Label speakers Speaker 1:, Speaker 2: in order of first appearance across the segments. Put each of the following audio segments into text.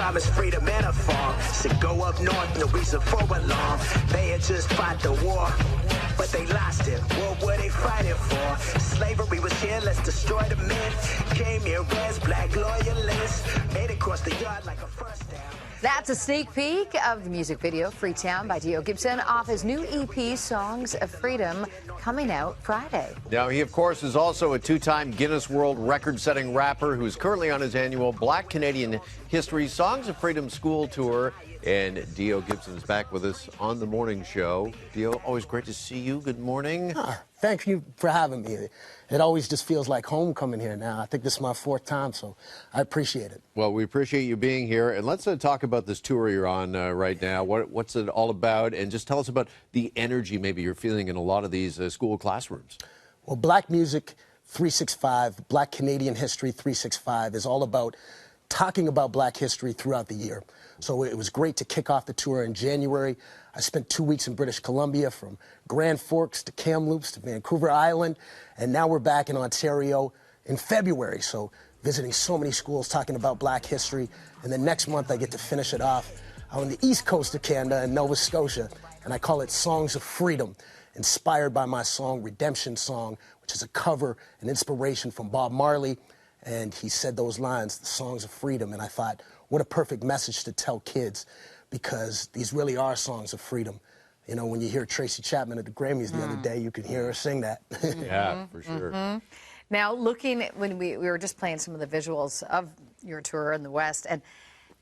Speaker 1: promised freedom and a farm. Said go up north, no reason for alarm. They had just fought the war, but they lost it. What were they fighting for? Slavery was here, let's destroy the myth. Came here as black loyalists, made it across the yard like a first down.
Speaker 2: That's a sneak peek of the music video Freetown by Dio Gibson off his new EP, Songs of Freedom, coming out Friday.
Speaker 3: Now, he, of course, is also a two-time Guinness World Record-setting rapper who's currently on his annual Black Canadian History Songs of Freedom School Tour. And Dio Gibson's back with us on The Morning Show. Dio, always great to see you. Good morning.
Speaker 4: Thank you for having me. It always just feels like home coming here now. I think this is my fourth time, so I appreciate it.
Speaker 3: Well, we appreciate you being here. And let's talk about this tour you're on right now. What's it all about? And just tell us about the energy maybe you're feeling in a lot of these school classrooms.
Speaker 4: Well, Black Music 365, Black Canadian History 365 is all about talking about Black history throughout the year. So it was great to kick off the tour in January. I spent 2 weeks in British Columbia, from Grand Forks to Kamloops to Vancouver Island, and now we're back in Ontario in February. So visiting so many schools, talking about Black history, and then next month I get to finish it off on the east coast of Canada in Nova Scotia, and I call it Songs of Freedom, inspired by my song Redemption Song, which is a cover and inspiration from Bob Marley. And he said those lines, the songs of freedom, and I thought, what a perfect message to tell kids, because these really are songs of freedom. You know, when you hear Tracy Chapman at the Grammys the other day, you could hear her sing that.
Speaker 3: Yeah, for sure.
Speaker 2: Now, looking, when we were just playing some of the visuals of your tour in the West, and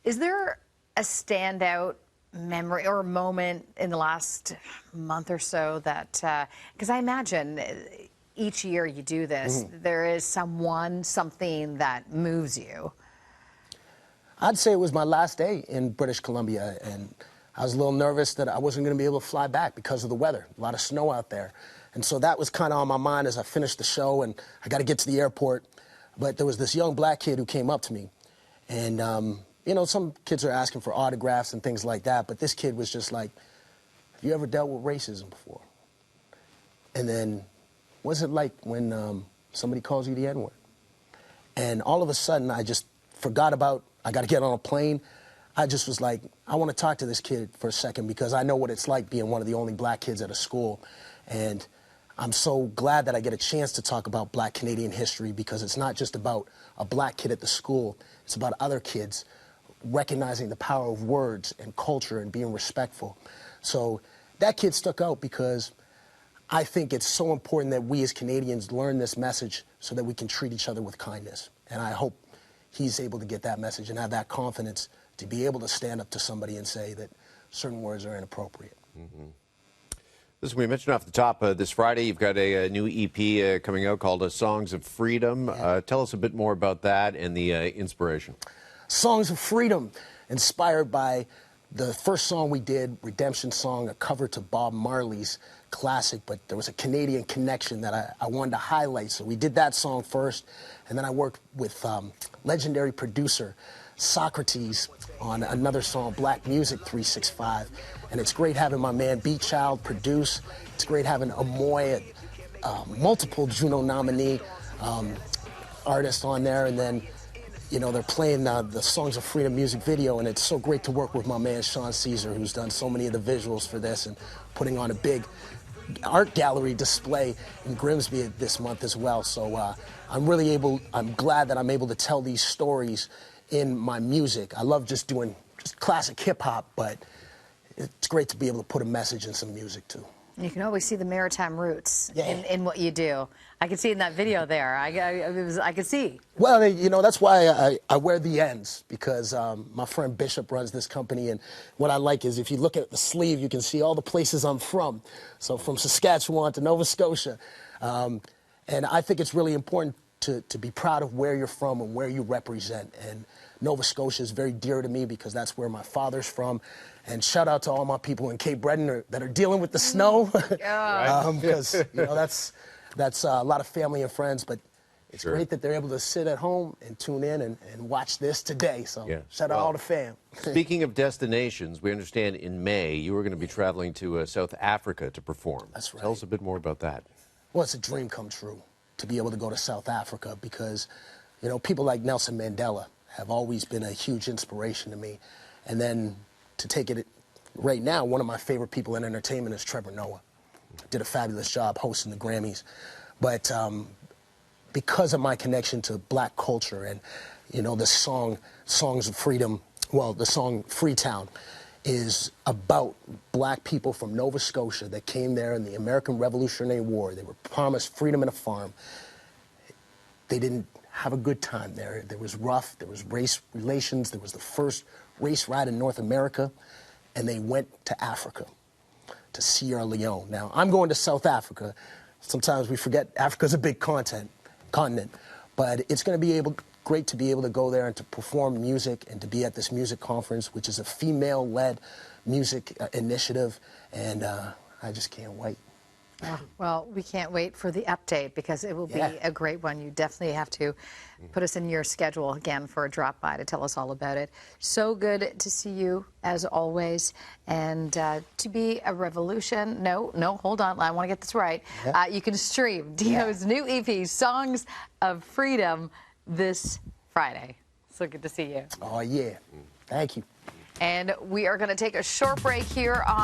Speaker 2: is there a standout memory or moment in the last month or so that, because I imagine each year you do this, there is something that moves you.
Speaker 4: I'd say it was my last day in British Columbia, and I was a little nervous that I wasn't going to be able to fly back because of the weather. A lot of snow out there. And so that was kind of on my mind as I finished the show, and I got to get to the airport. But there was this young Black kid who came up to me, and, you know, some kids are asking for autographs and things like that, but this kid was just like, have you ever dealt with racism before? And then, what's it like when somebody calls you the N-word? And all of a sudden, I just forgot about, I got to get on a plane. I just was like, I want to talk to this kid for a second, because I know what it's like being one of the only Black kids at a school. And I'm so glad that I get a chance to talk about Black Canadian history, because it's not just about a Black kid at the school. It's about other kids recognizing the power of words and culture and being respectful. So that kid stuck out, because I think it's so important that we as Canadians learn this message so that we can treat each other with kindness. And I hope he's able to get that message and have that confidence to be able to stand up to somebody and say that certain words are inappropriate.
Speaker 3: Listen, we mentioned off the top, this Friday you've got a new EP coming out called Songs of Freedom.
Speaker 4: Yeah.
Speaker 3: Tell us a bit more about that and the inspiration.
Speaker 4: Songs of Freedom, inspired by the first song we did, Redemption Song, a cover to Bob Marley's classic, but there was a Canadian connection that I wanted to highlight. So we did that song first, and then I worked with legendary producer Socrates on another song, Black Music 365. And it's great having my man Beat Child produce. It's great having Amoy, multiple Juno nominee artist on there, and then, you know, they're playing the Songs of Freedom music video, and it's so great to work with my man Sean Caesar, who's done so many of the visuals for this and putting on a big art gallery display in Grimsby this month as well. So I'm glad that I'm able to tell these stories in my music. I love just doing classic hip hop, but it's great to be able to put a message in some music too.
Speaker 2: You can always see the maritime roots in what you do. I can see in that video there. I could see.
Speaker 4: Well, you know, that's why I wear the ends, because my friend Bishop runs this company, and what I like is if you look at the sleeve, you can see all the places I'm from. So from Saskatchewan to Nova Scotia. And I think it's really important to be proud of where you're from and where you represent. And Nova Scotia is very dear to me because that's where my father's from. And shout out to all my people in Cape Breton that are dealing with the snow. Because, you know, that's a lot of family and friends, but it's great that they're able to sit at home and tune in and watch this today. So shout out all the fam.
Speaker 3: Speaking of destinations, we understand in May you were going to be traveling to South Africa to perform.
Speaker 4: That's right.
Speaker 3: Tell us a bit more about that.
Speaker 4: Well, it's a dream come true to be able to go to South Africa, because, you know, people like Nelson Mandela have always been a huge inspiration to me. And then to take it right now, one of my favorite people in entertainment is Trevor Noah. Did a fabulous job hosting the Grammys. But because of my connection to black culture and, you know, the Songs of Freedom, well, the song Freetown is about black people from Nova Scotia that came there in the American Revolutionary War. They were promised freedom and a farm. They didn't have a good time there. There was rough, there was race relations, there was the first race riot in North America, and they went to Africa, to Sierra Leone. Now, I'm going to South Africa. Sometimes we forget Africa's a big continent, but it's going to be great to be able to go there and to perform music and to be at this music conference, which is a female-led music initiative, and I just can't wait.
Speaker 2: Oh, well, we can't wait for the update because it will be a great one. You definitely have to put us in your schedule again for a drop by to tell us all about it. So good to see you as always, and to be a revolution. No, hold on, I want to get this right. You can stream Dio's new EP, Songs of Freedom, this Friday. So good to see you.
Speaker 4: Oh yeah, thank you.
Speaker 2: And we are going to take a short break here on